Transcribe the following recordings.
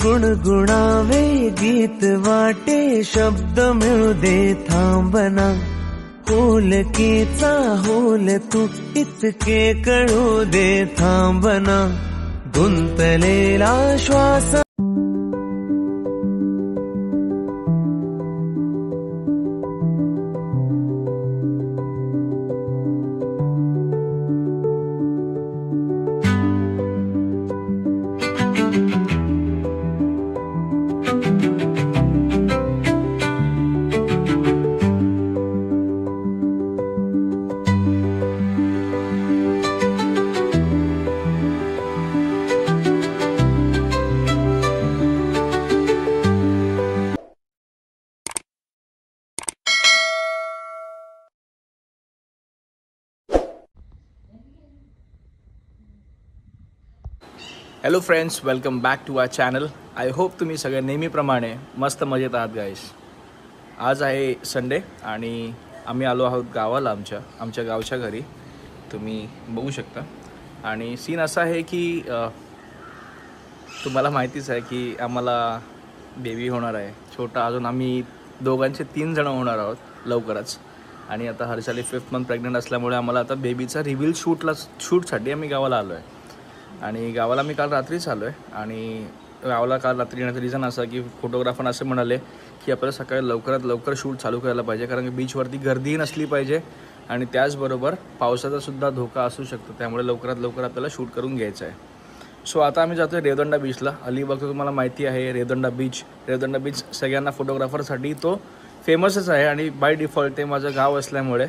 गुणगुणावे गीत वाटे शब्द मिळू दे थांबना होलकीचा होल तू इतके कळू दे थांबना गुंतलेला श्वास hello friends, welcome back to our channel. I hope तुम्ही सगळे नेहमीप्रमाणे मस्त मजेत आहात गाईस. आज आहे संडे आणि आम्ही आलो आहोत गावाला, आमच्या गावच्या घरी. तुम्ही बघू शकता. आणि सीन असा आहे की तुम्हाला माहितीच आहे की आम्हाला बेबी होणार आहे छोटा. अजून आम्ही दोघांचे 3 जण होणार आहोत लवकरच. आणि आता हर्षाली 5th मंथ प्रेग्नंट असल्यामुळे आम्हाला आता बेबीचा रिव्हील शूटसाठी आम्ही गावाला आलो आहे. आणि गावाला मी काल रात्रीच आलो आहे. आणि गावाला काल रात्री येण्याचं रिझन असं की फोटोग्राफर असे म्हणाले की आपल्याला सकाळी लवकरात लवकर शूट चालू करायला पाहिजे, कारण की बीचवरती गर्दीही नसली पाहिजे आणि त्याचबरोबर पावसाचासुद्धा धोका असू शकतो. त्यामुळे लवकरात लवकर आपल्याला शूट करून घ्यायचं आहे. सो आता आम्ही जातो आहे रेवदंडा बीचला. अलिबागचं तुम्हाला माहिती आहे रेवदंडा बीच सगळ्यांना फोटोग्राफरसाठी तो फेमसच आहे. आणि बाय डिफॉल्ट ते माझं गाव असल्यामुळे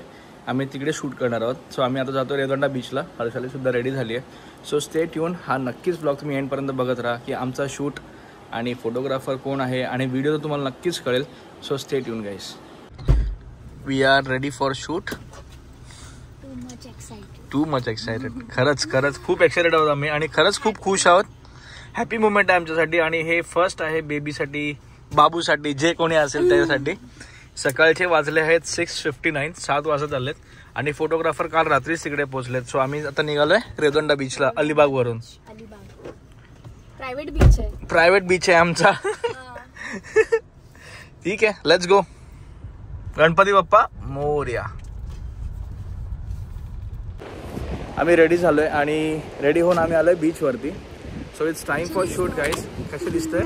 आम्ही तिकडे शूट करणार आहोत. सो आम्ही आता जातो रेवदंडा बीचला. हर्षालीसुद्धा रेडी झाली आहे. So stay tune. हा नक्कीच ब्लॉग तुम्ही एंडपर्यंत बघत राहा की आमचा शूट आणि फोटोग्राफर कोण आहे आणि व्हिडिओ तर तुम्हाला नक्कीच कळेल. So stay tune guys. We are ready for shoot. Too much excited. खरंच खूप एक्सायटेड आहोत आम्ही आणि खरंच खूप खुश आहोत. हॅपी मुमेंट आहे आमच्यासाठी आणि हे फर्स्ट आहे बेबीसाठी, बाबूसाठी, जे कोणी असेल त्याच्यासाठी. सकाळचे वाजले आहेत 6:59, 7 वाजत आलेत आणि फोटोग्राफर काल रात्रीच तिकडे पोहोचलेत. सो आम्ही आता निघालोय रेवदंडा बीचला अलिबाग वरून. प्रायव्हेट बीच आहे आमचा. ठीक आहे, लेट्स गो. गणपती बाप्पा मोरया. आम्ही रेडी झालोय आणि रेडी होऊन आम्ही आलोय बीच वरती. So it's time for shoot guys. कसे दिसतंय?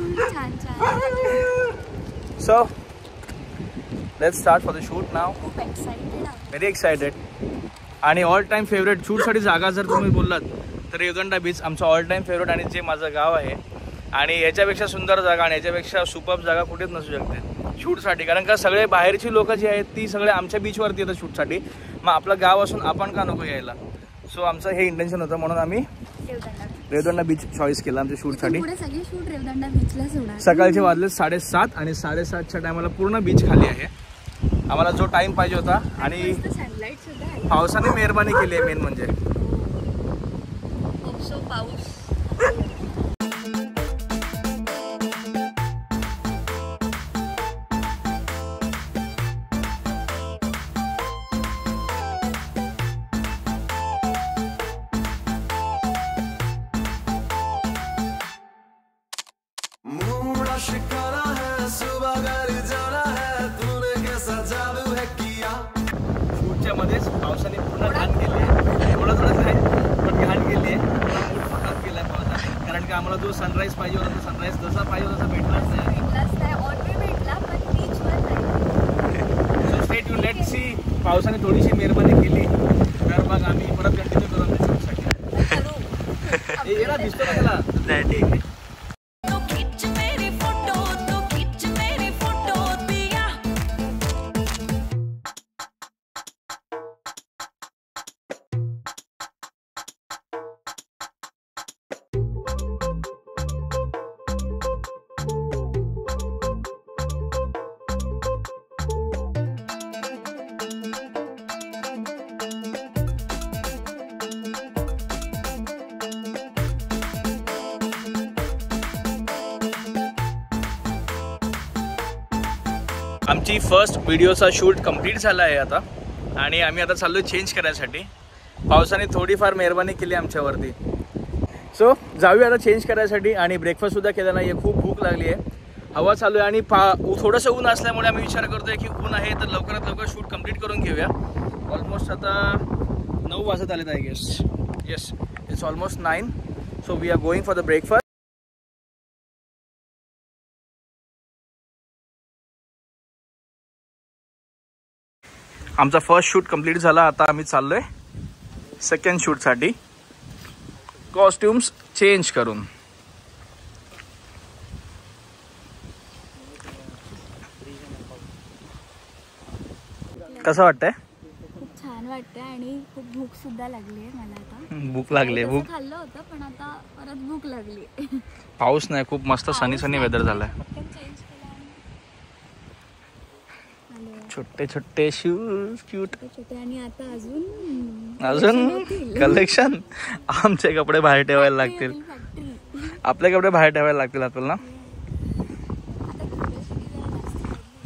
So let's start for the shoot now. Very excited. आणि ऑल टाइम फेवरेट शूटसाठी जागा जर तुम्ही बोललात तर रेवदंडा बीच आमचं ऑल टाइम फेवरेट आणि जे माझं गाव आहे. आणि याच्यापेक्षा सुंदर जागा आणि याच्यापेक्षा सुपर्ब जागा कुठेच नसू शकते शूटसाठी. कारण का सगळे बाहेरची लोक जी आहेत ती सगळे आमच्या बीचवरती येतात शूटसाठी. मग आपलं गाव असून आपण का नको यायला. सो आमचं हे इंटेन्शन होतं, म्हणून आम्ही रेवदंडा बीच चॉईस केला आमच्या शूटसाठी. सकाळचे वाजले 7:30 आणि 7:30च्या टायमाला पूर्ण बीच खाली आहे. आम्हाला जो टाइम पाहिजे होता आणि पावसाने मेहरबानी केली आहे मेन म्हणजे. शूटच्या मध्येच पावसाने पूर्ण घाण केली आहे. थोडंच आहे पण घाण केली आहे. पठार केला आहे पावसाने, कारण की आम्हाला जो सनराईज पाहिजे होता तो सनराईज जसा पाहिजे तसा भेटलाच नाही. So stay tune. Let's see. पावसाने थोडीशी मेहरबानी केली तर मग आम्ही परत कंटिन्यू करू आमच्या शूटसाठी. येणार दिसतो ना त्याला. ठीक आहे. आमची फर्स्ट व्हिडिओचा शूट कंप्लीट झाला आहे आता आणि आम्ही आता चाललो चेंज करायसाठी. पावसाने थोडीफार मेहरबानी केली आमच्यावरती. सो जाऊया आता चेंज करायसाठी आणि ब्रेकफास्ट सुद्धा केला नाही आहे. खूप भूक लागली आहे. हवा चालू आहे आणि थोडंसं ऊन असल्यामुळे आम्ही विचार करतोय की ऊन आहे तर लवकरात लवकर शूट कंप्लीट करून घेऊया. ऑलमोस्ट आता 9 वाजत आलेत I guess. Yes, it's almost 9. So we are going for the breakfast. आमचा फर्स्ट शूट कंप्लीट झाला. आता आम्ही चाललोय सेकंड शूटसाठी कॉस्ट्युम्स चेंज करून. कसं वाटतंय? खूप छान वाटतंय आणि खूप भूक सुद्धा लागली आहे मला. आता भूक लागली आहे. भूक खाल्लं होतं पण आता परत भूक लागली. पाऊस नाही, खूप मस्त सनी वेदर झालाय. छोटे छोटे शूज क्यूट छोटे आणि आता अजून अजून कलेक्शन. आमचे कपडे बाहेर ठेवायला लागतील. आपले कपडे बाहेर ठेवायला लागतील आपल्याला.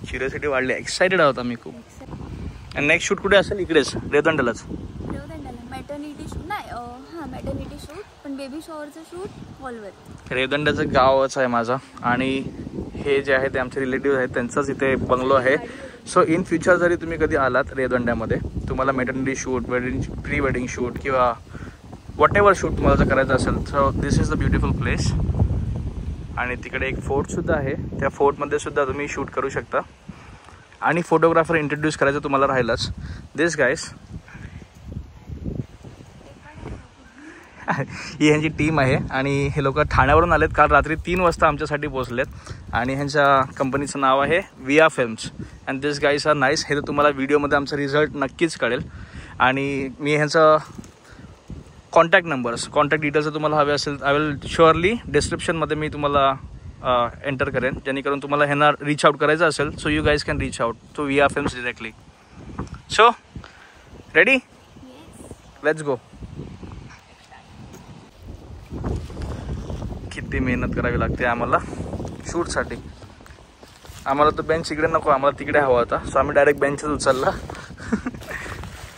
क्युरियोसिटी वाढली. एक्साइटेड आहोत आम्ही खूप. आणि नेक्स्ट शूट कुठे असेल? इकडेच रेवदंड्यालाच. मॅटर्निटी शूट नाही. हां मॅटर्निटी शूट पण बेबी शॉवरचं शूट हॉलवर. रेवदंड्याचं गावच आहे माझं आणि हे जे आहे ते आमचे रिलेटिव्ह आहेत त्यांचाच इथे बंगलो आहे. सो इन फ्युचर जरी तुम्ही कधी आलात रेवदंड्यामध्ये तुम्हाला maternity shoot, pre wedding shoot किंवा वॉट एव्हर शूट तुम्हाला जर करायचं असेल so this is the beautiful place. आणि तिकडे एक फोर्टसुद्धा आहे. त्या फोर्टमध्ये सुद्धा तुम्ही शूट करू शकता. आणि फोटोग्राफर इंट्रोड्यूस करायचं तुम्हाला राहिलंच. दिस गाईस ही ह्यांची टीम आहे आणि हे लोक ठाण्यावरून आलेत. काल रात्री 3 वाजता आमच्यासाठी पोहोचलेत. आणि ह्यांच्या कंपनीचं नाव आहे Viya films. And this guys are nice. हे तर तुम्हाला व्हिडिओमध्ये आमचा रिझल्ट नक्कीच कळेल. आणि मी ह्यांचं कॉन्टॅक्ट डिटेल्स तुम्हाला हवे असेल आय विल शुअरली डिस्क्रिप्शनमध्ये मी तुम्हाला एंटर करेन जेणेकरून तुम्हाला ह्यांना रीच आउट करायचं असेल so you guys can reach out to Via films directly. So ready? Let's go. किती मेहनत करावी लागते आम्हाला शूटसाठी. आम्हाला तो बेंच इकडे नको, आम्हाला तिकडे हवा होता. सो आम्ही डायरेक्ट बेंचच उचलला.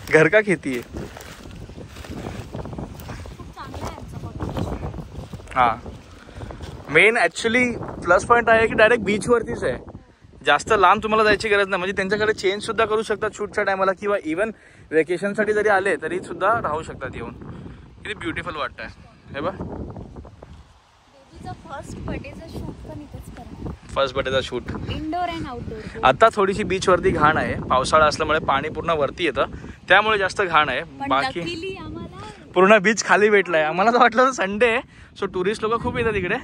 घर का खेती आहे. हां मेन ॲक्च्युली प्लस पॉईंट आहे की डायरेक्ट बीचवरतीच आहे. जास्त लांब तुम्हाला जायची गरज नाही. म्हणजे त्यांच्याकडे चेंज सुद्धा करू शकतात शूटच्या टायमाला किंवा इव्हन वेकेशनसाठी जरी आले तरी सुद्धा राहू शकतात येऊन. किती ब्युटिफुल वाटतंय हे बघ. फर्स्ट बर्थडेचा शूट इंडोर अँड आउटडोर. आता थोडीशी बीचवरती घाण आहे. पावसाळा असल्यामुळे पाणी पूर्ण वरती येतं त्यामुळे जास्त घाण आहे. बाकी पूर्ण बीच खाली भेटलाय. आम्हाला तर वाटलं संडे आहे सो टुरिस्ट लोक खूप येतात इकडे.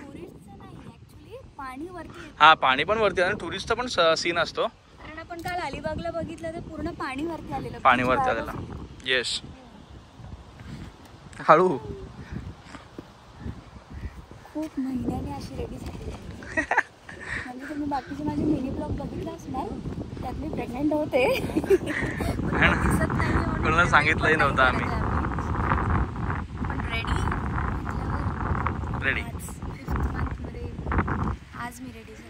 हा पाणी पण वरती आणि टुरिस्टचा पण सीन असतो. कारण आपण काल अलिबागला बघितलं तर पूर्ण पाणी वरती आलेलं. पाणी वरती आलेला. येस हळू. खूप महिन्याने अशी रेडी झाली. म्हणजे तुम्ही बाकीचे माझे मिनी ब्लॉग बघितला असणार त्यात मी प्रेग्नेंट होते. दिसत नाही कोणाला सांगितलंही नव्हतं आम्ही. रेडी आज मी रेडी झाली.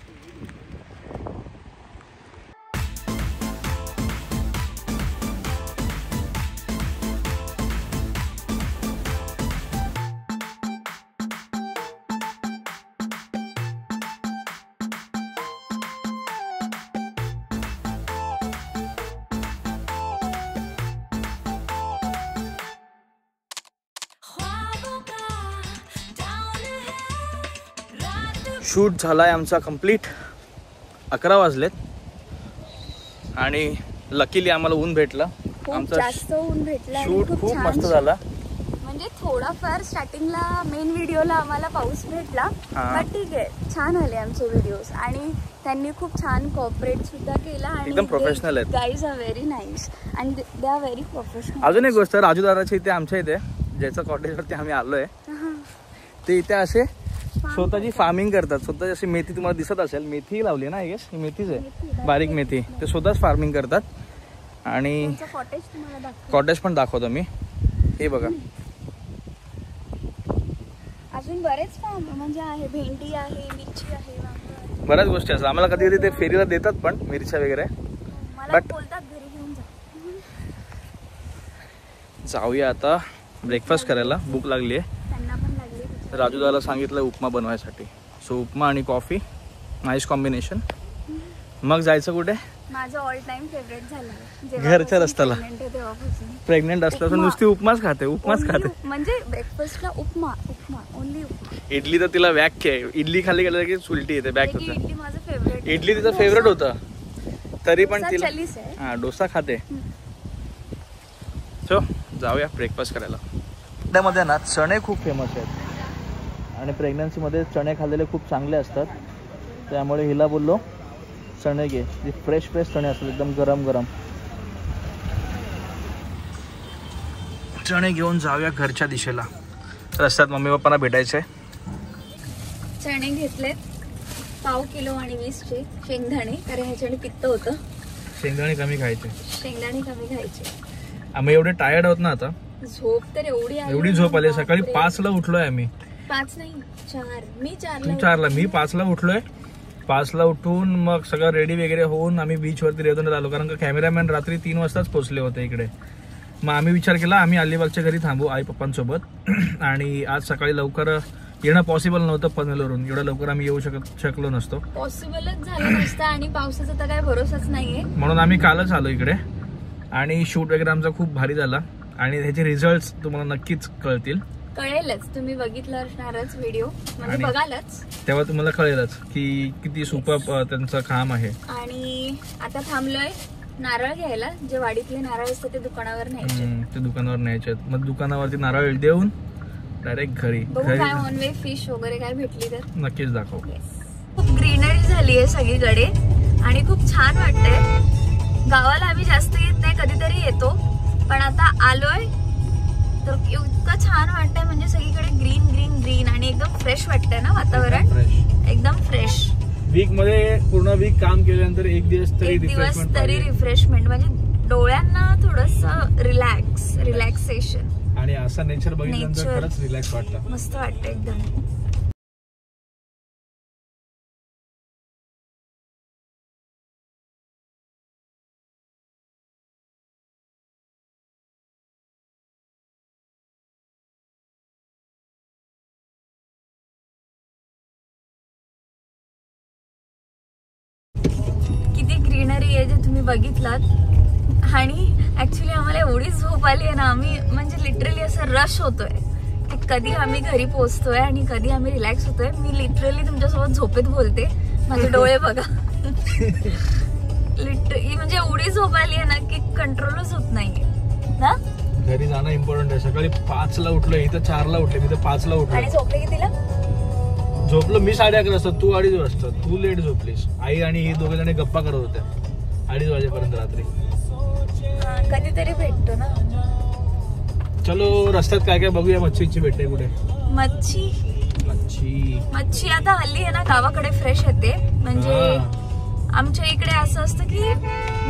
शूट झालाय आमचा कंप्लीट. 11 वाजलेत आणि लकीली आम्हाला ऊन भेटलं. आमचा जास्त ऊन भेटला. शूट खूप मस्त झाला. म्हणजे थोडाफार स्टार्टिंगला मेन व्हिडिओला आम्हाला पाऊस भेटला पण ठीक आहे छान आले आमचे व्हिडिओज. आणि त्यांनी खूप छान कोऑपरेट सुद्धा केला आणि एकदम प्रोफेशनल आहेत. Guys are very nice and they are very professional. अजून एक गोष्ट राजू दादाच्या इथे आमच्या इथे ज्याच्या कॉटेजवरती आम्ही आलोय ते इथे असे स्वतःची फार्मिंग करतात. स्वतःची अशी मेथी तुम्हाला दिसत असेल. मेथी लावली ना आय गेस. ही मेथीच आहे बारीक मेथी. ते स्वतःच फार्मिंग करतात. आणि कॉटेज पण दाखवतो मी. हे बघा अजून बरेच म्हणजे आहे. भेंडी आहे, मिरची आहे, बऱ्याच गोष्टी असतात. आम्हाला कधी कधी ते फेरीला देतात पण मिरच्या वगैरे. बट बोलतात घरी घेऊन जाऊया आता ब्रेकफास्ट करायला. भूक लागली आहे. त्यांना पण लागली. राजूदाला सांगितलं उपमा बनवायसाठी. सो उपमा आणि कॉफी नाईस कॉम्बिनेशन. मग जायचं कुठे? माझं ऑल टाइम फेवरेट झालं घरच्या रस्त्याला. प्रेग्नेंट असल्यापासून नुसती उपमाच खाते. म्हणजे ब्रेकफास्टला उपमा ओनली उपमा. इडली तर तिला व्याख्या आहे. इडली खाली गेलं की उलटी येते. बॅक होतं. इडली माझं फेवरेट. इडली तिचं फेवरेट होतं तरी पण तिला हा डोसा खाते. सो जाऊया ब्रेकफास्ट करायला. त्यामध्ये ना चणे खूप फेमस आहेत आणि प्रेग्नन्सीमध्ये चणे खाल्लेले खूप चांगले असतात. त्यामुळे हिला बोललो चणे घे. फ्रेश चणे असतात एकदम गरम गरम. चणे घेऊन जाऊया घरच्या दिशेला. रस्त्यात मम्मी पप्पांना भेटायचंय. चणे घेतलेत 1/2 किलो आणि 20चे शेंगदाणे, कारण ह्याच्याने पित्त होतं. शेंगदाणे कमी खायचे. आम्ही एवढे टायर्ड आहोत ना आता. झोप तर एवढी झोप आली. सकाळी 5ला उठलोय आम्ही. 5 नाही 4. मी 4ला. तू 4ला, मी 5ला उठलोय. 5ला उठून मग सगळं रेडी वगैरे होऊन आम्ही बीचवरती रेवदंड्यात आलो, कारण का कॅमेरामॅन रात्री 3 वाजताच पोहोचले होते इकडे. मग आम्ही विचार केला आम्ही अलिबागच्या घरी थांबू आई पप्पांसोबत. आणि आज सकाळी लवकर येणं पॉसिबल नव्हतं पनवेलवरून. एवढं लवकर आम्ही येऊ शकलो नसतो. पॉसिबलच झालं नसतं आणि पावसाचा तर काय भरोसाच नाहीये. म्हणून आम्ही कालच आलो इकडे. आणि शूट वगैरे आमचा खूप भारी झाला आणि ह्याचे रिझल्ट तुम्हाला नक्कीच कळेलच. तुम्ही बघितलं असणारच व्हिडिओ, म्हणजे बघालच तेव्हा तुम्हाला कळेलच की किती सुपर त्यांचं काम आहे. आणि आता थांबलोय नारळ घ्यायला. जे वाडीतले नारळ असतात ते दुकानावर न्यायचे. मग दुकानावरती नारळ देऊन डायरेक्ट घरी काय ऑन वे फिश वगैरे काय भेटली तर नक्कीच दाखव. खूप ग्रीनरी झाली आहे सगळीकडे आणि खूप छान वाटतंय. गावाला आम्ही जास्त येत नाही, कधीतरी येतो, पण आता आलोय तर इतकं छान वाटतंय. म्हणजे सगळीकडे ग्रीन ग्रीन ग्रीन आणि एकदम फ्रेश वाटतंय ना वातावरण. एकदम फ्रेश. वीक मध्ये पूर्ण वीक काम केल्यानंतर एक दिवस तरी रिफ्रेशमेंट, म्हणजे डोळ्यांना थोडस रिलॅक्सेशन. आणि असं नेचर बघितल्यानंतर खरंच रिलॅक्स वाटतं. मस्त वाटतं एकदम. किती ग्रीनरी आहे जे तुम्ही बघितलात. आणि ऍक्च्युली आम्हाला एवढी झोप आली आहे ना, आम्ही म्हणजे लिटरली असं रश होतोय की कधी आम्ही घरी पोहोचतोय आणि कधी आम्ही रिलॅक्स होतोय. मी लिटरली तुमच्यासोबत झोपेत बोलते. माझे डोळे बघा. लिटरली म्हणजे एवढी झोप आली आहे ना की कंट्रोलच होत नाहीये ना. घरी जाणं इम्पॉर्टंट आहे. सकाळी 5ला उठलोय, इथं 4ला उठले, मी तर 5ला उठलो. आणि झोपले कितीला? झोपलो मी 11:30 वाजता, तू 2:30 वाजता. तू लेट झोपलीस. आई आणि ही दोघे जण गप्पा करत होत्या 2:30 वाजेपर्यंत रात्री. कधीतरी भेटतो ना. चलो रस्त्यात काय काय बघूया. मच्छीची भेटते कुठे? मच्छी आता हल्ली आहे ना गावाकडे फ्रेश येते. म्हणजे आमच्या इकडे असं असतं की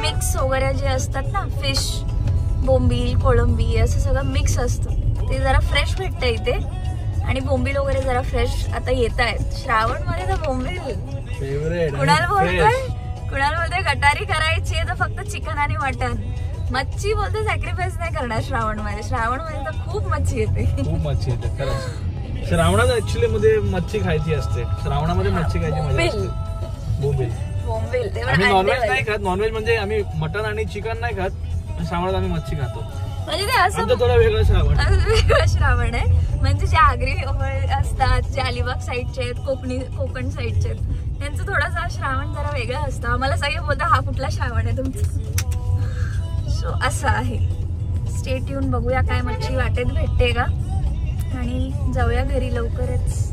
मिक्स वगैरे जे असतात ना, फिश, बोंबील, कोळंबी असं सगळं मिक्स असतं. ते जरा फ्रेश भेटतं इथे. आणि बोंबील वगैरे जरा फ्रेश आता येत आहेत. श्रावण मध्ये तर बोंबील कुणाला बोलतोय गटारी करायची तर फक्त चिकन आणि मटन. मच्छी बोलते सॅक्रिफाईस नाही करणार श्रावण मध्ये. श्रावण मध्ये तर खूप मच्छी येते. खरंच श्रावणात ऍक्च्युअली मध्ये मच्छी खायची असते. श्रावणामध्ये मच्छी खायची मजा असते. बोंबील. आम्ही नॉनव्हेज नाही खात. नॉनव्हेज म्हणजे आम्ही मटन आणि चिकन नाही खात. श्रावणात आम्ही मच्छी खातो. म्हणजे ते असं थोडा वेगळं श्रावण आहे. म्हणजे जे आगरी असतात, जे अलिबाग साईडचे आहेत, कोकण साईडचे आहेत, त्यांचं थोडासा श्रावण जरा वेगळं असतं. आम्हाला सगळे बोलतात हा कुठला श्रावण आहे तुमचा. सो असं आहे. Stay tune. बघूया काय मच्छी वाटेत भेटते का आणि जाऊया घरी लवकरच.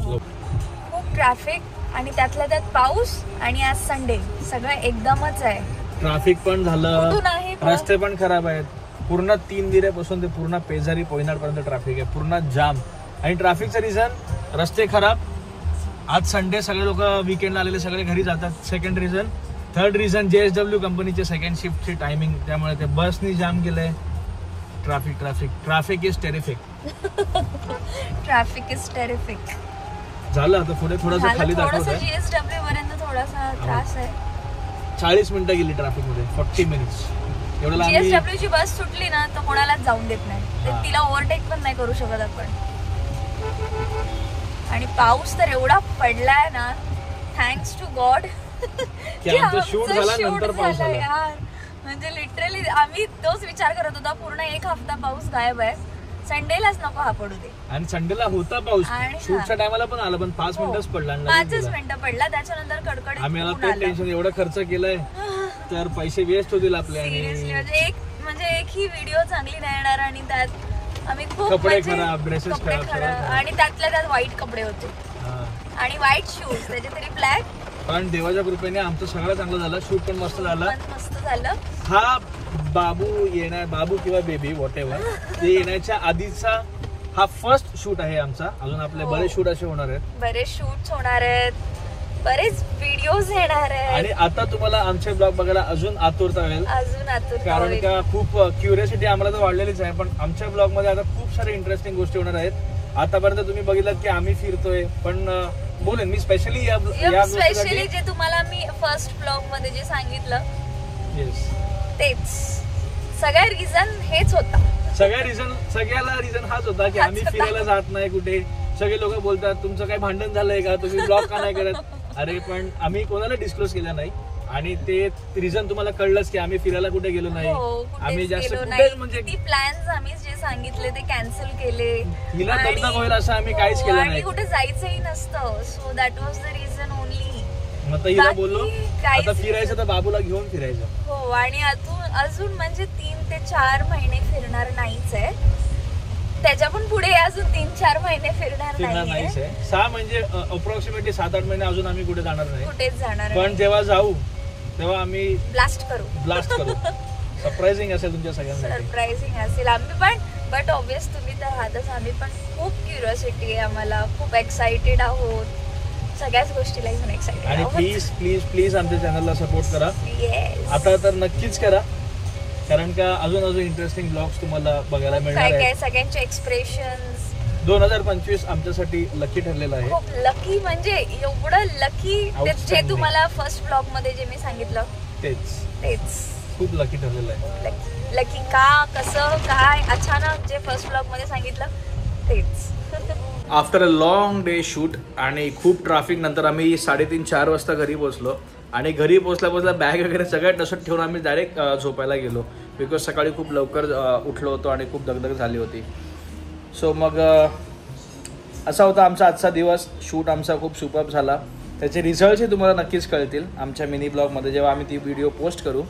खूप ट्रॅफिक आणि त्यातल्या त्यात पाऊस आणि आज संडे. सगळं एकदमच आहे. ट्रॅफिक पण झालं, रस्ते पण खराब आहेत. पूर्ण 3 दिऱ्यापासून ते पूर्ण पेजारी पोयनाड पर्यंत ट्रॅफिक आहे. पूर्ण जाम. आणि ट्रॅफिकचं रिझन रस्ते खराब. आज संडे, सगळे लोक वीकेंडला आलेले सगळे घरी जातात. Second reason. Third reason JSW कंपनीचे सेकंड शिफ्टची टायमिंग, त्यामुळे ते बसनी जाम केलंय. Traffic is terrific. झालं आता पुढे थोडंसं खाली दाखवतोय. JSW पर्यंत थोडासा त्रास आहे. 40 मिनिटं गेली ट्रॅफिक मध्ये. 40 मिनिट्स. JSW ची बस सुटली ना तर कोणालाच जाऊन देत नाही. तिला ओव्हरटेक पण नाही करू शकत आपण. आणि पाऊस तर एवढा पडलाय ना, थँक्स टू गॉड की आमचं शूट झाला नंतर पाऊस आला. यार म्हणजे लिटरली आम्ही तोच विचार करत होता, पूर्ण एक हफ्ता पाऊस गायब आहे, संडेलाच नको हा पडू दे. आणि संडेला होता पाऊस, आणि शूटच्या टायमाला पण आला, पण 5 मिनिटच पडला. 5च मिनिटं पडला, त्याच्यानंतर कडकडीत आम्ही ऊन ते आलं. टेन्शन एवढं खर्च केलंय तर पैसे वेस्ट होतील आपले. सिरियसली म्हणजे एक ही व्हिडिओ चांगली नाही येणार आणि त्यात आम्ही खूप कपडे म्हणजे खराब, ड्रेसेस कपडे खराब आणि त्यातल्या त्यात व्हाईट कपडे होते आणि व्हाईट शूज, त्याचे तरी ब्लॅक. पण देवाच्या कृपेने आमचं सगळं चांगलं झालं, शूट पण मस्त झालं. मस्त झालं. हा बाबू किंवा बेबी वॉट एव्हर ते येण्याच्या आधीचा हा फर्स्ट शूट आहे आमचा. अजून आपले बरेच शूट असे होणार आहेत, बरेच शूट होणार आहेत, बरेच व्हिडिओज येणार आहेत. आणि आता तुम्हाला आमचे ब्लॉग बघायला अजून आतुरता होईल, कारण का खूप क्युरियोसिटी आम्हाला तर वाढलेलीच आहे. पण आमच्या ब्लॉग मध्ये आता खूप सारे इंटरेस्टिंग गोष्टी होणार आहेत. आतापर्यंत तुम्ही बघितलं की आम्ही फिरतोय, पण बोलेन मी स्पेशली जे तुम्हाला मी फर्स्ट ब्लॉग मध्ये जे सांगितलं तेच सगळ्या रिझन हेच होता. सगळ्याला रिझन हाच होता की आम्ही फिरायला जात नाही कुठे. सगळे लोक बोलतात तुमचं काही भांडण झालंय का, तुम्ही ब्लॉग का नाही करत. अरे पण आम्ही कोणाला डिस्क्लोज केलं नाही, आणि ते रिझन तुम्हाला कळलंच की आम्ही फिरायला कुठे गेलो नाही. आम्ही जास्त कुठेच म्हणजे प्लॅन्स आम्ही जे सांगितले ते कॅन्सल केले, हिला दगदग होईल असं आम्ही काहीच केलं नाही. कुठे जायचंही नसतं. So that was the reason only. मग हिला बोललो आता फिरायचं तर बाबूला घेऊन फिरायचं. हो, आणि अजून म्हणजे 3 ते 4 महिने फिरणार नाहीच आहे. त्याच्या पण पुढे अजून 3-4 महिने फिरणार नाहीच आहे. 6 म्हणजे अप्रॉक्सिमेटली 7-8 महिने अजून आम्ही कुठे जाणार नाही, कुठेच जाणार. पण जेव्हा जाऊ तेव्हा आम्ही ब्लास्ट करू. सरप्राइझिंग असेल तुमच्या सगळ्यांसाठी. सरप्राइझिंग असेल आम्ही पण, बट ऑब्वियस तुम्ही तर आहातच. आम्ही पण खूप क्युरिओसिटी आहे आम्हाला, खूप एक्साइटेड आहोत सगळ्याच गोष्टीला घेऊन एक्साइटेड. आणि प्लीज प्लीज प्लीज आमच्या चॅनलला सपोर्ट करा. आता तर नक्कीच करा, कारण का अजून इंटरेस्टिंग ब्लॉग्स तुम्हाला बघायला मिळणार आहेत. सगळ्यांचे एक्सप्रेशन्स. 2025 आमच्यासाठी लकी ठरलेलं आहे. खूप लकी, म्हणजे एवढं लकी जे तुम्हाला फर्स्ट ब्लॉग मध्ये जे मी सांगितलं तेच खूप लकी ठरलेलं आहे. लकी का, कसं काय, अचानक जे फर्स्ट ब्लॉग मध्ये सांगितलं तेच. After a long day shoot आणि खूप ट्रॅफिक नंतर आम्ही 3:30-4 वाजता घरी पोहोचलो. आणि घरी पोहोचल्या बॅग वगैरे सगळ्यात टसत ठेवून आम्ही डायरेक्ट झोपायला गेलो, बिकॉज सकाळी खूप लवकर उठलो होतो आणि खूप दगदग झाली होती. सो मग असा होता आमचा आजचा दिवस. शूट आमचा खूप सुपर्ब झाला. त्याचे रिझल्ट्सही तुम्हाला नक्कीच कळतील आमच्या मिनी ब्लॉगमध्ये जेव्हा आम्ही ती व्हिडिओ पोस्ट करू.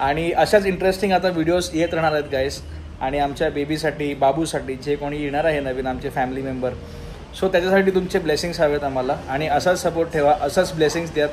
आणि अशाच इंटरेस्टिंग आता व्हिडिओज येत राहणार आहेत गाईस. आणि आमच्या बेबीसाठी, बाबूसाठी, जे कोणी येणार आहे नवीन आमचे फॅमिली मेंबर, सो त्याच्यासाठी तुमचे ब्लेसिंग्स हवेत आम्हाला. आणि असाच सपोर्ट ठेवा, असाच ब्लेसिंग्स द्या.